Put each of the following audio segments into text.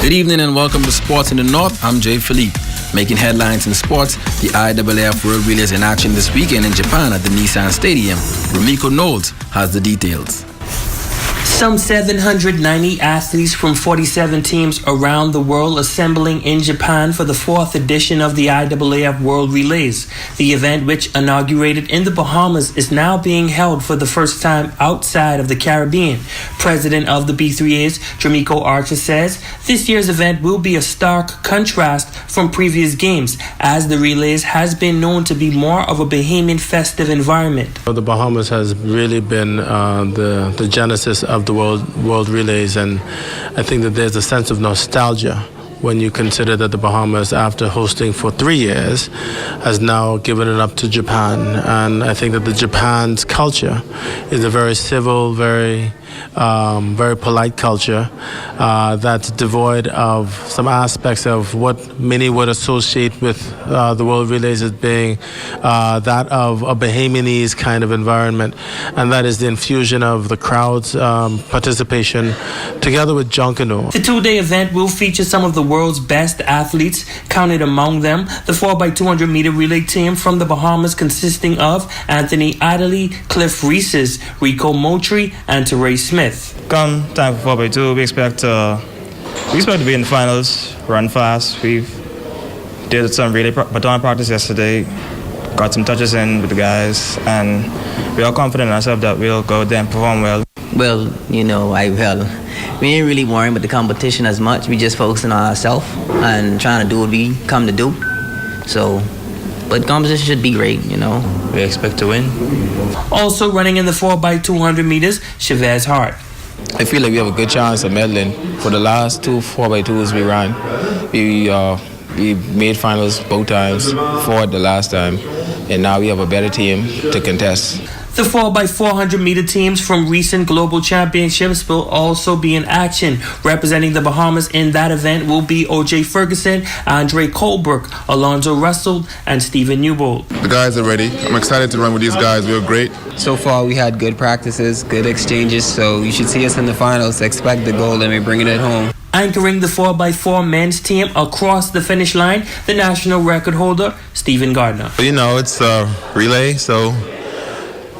Good evening and welcome to Sports in the North. I'm Jay Philippe. Making headlines in sports, the IAAF World Relay is in action this weekend in Japan at the Nissan Stadium. Rumiko Knowles has the details. Some 790 athletes from 47 teams around the world assembling in Japan for the 4th edition of the IAAF World Relays. The event, which inaugurated in the Bahamas, is now being held for the first time outside of the Caribbean. President of the B3As, Rumiko Archer, says this year's event will be a stark contrast from previous games, as the relays has been known to be more of a Bahamian festive environment. The Bahamas has really been the genesis of the world relays, and I think that there's a sense of nostalgia when you consider that the Bahamas, after hosting for 3 years, has now given it up to Japan. And I think that the Japan's culture is a very civil, very polite culture that's devoid of some aspects of what many would associate with the world relays as being that of a Bahamianese kind of environment, and that is the infusion of the crowd's participation together with Junkanoo. The two-day event will feature some of the world's best athletes, counted among them the 4x200 meter relay team from the Bahamas, consisting of Anthony Adderley, Cliff Reeses, Rico Moultrie, and Teray Smith. Come time for 4x2, we expect to be in the finals, run fast. We did some relay baton practice yesterday, got some touches in with the guys, and we are confident in ourselves that we'll go there and perform well. Well, we ain't really worrying about the competition as much. We just focusing on ourselves and trying to do what we come to do. But competition should be great, We expect to win. Also running in the 4x200 meters, Chavez Hart. I feel like we have a good chance of medaling. For the last 2 4x2s we ran, we made finals both times, 4 the last time, and now we have a better team to contest. The 4x400 meter teams from recent global championships will also be in action. Representing the Bahamas in that event will be O.J. Ferguson, Andre Colebrook, Alonzo Russell, and Stephen Newbold. The guys are ready. I'm excited to run with these guys. We were great. So far, we had good practices, good exchanges, so you should see us in the finals. Expect the goal and we're bringing it home. Anchoring the 4x4 men's team across the finish line, the national record holder, Stephen Gardner. It's a relay, so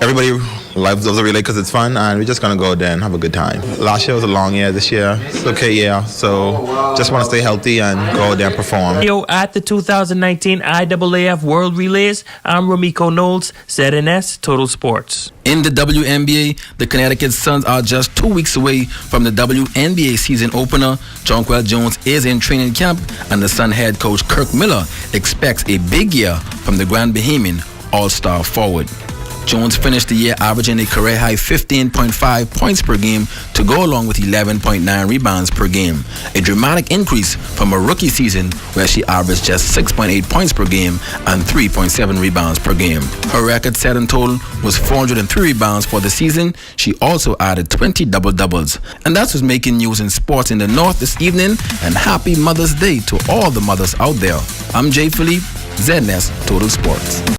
everybody loves the relay because it's fun, and we're just going to go there and have a good time. Last year was a long year. This year, it's okay, yeah. So just want to stay healthy and go there and perform. At the 2019 IAAF World Relays, I'm Rumiko Knowles, ZNS Total Sports. In the WNBA, the Connecticut Suns are just 2 weeks away from the WNBA season opener. Jonquel Jones is in training camp, and the Sun head coach Kirk Miller expects a big year from the Grand Bahamian All-Star forward. Jones finished the year averaging a career-high 15.5 points per game to go along with 11.9 rebounds per game, a dramatic increase from a rookie season where she averaged just 6.8 points per game and 3.7 rebounds per game. Her record-setting total was 403 rebounds for the season. She also added 20 double-doubles. And that's what's making news in sports in the North this evening, and happy Mother's Day to all the mothers out there. I'm Jay Philippe, ZNS Total Sports.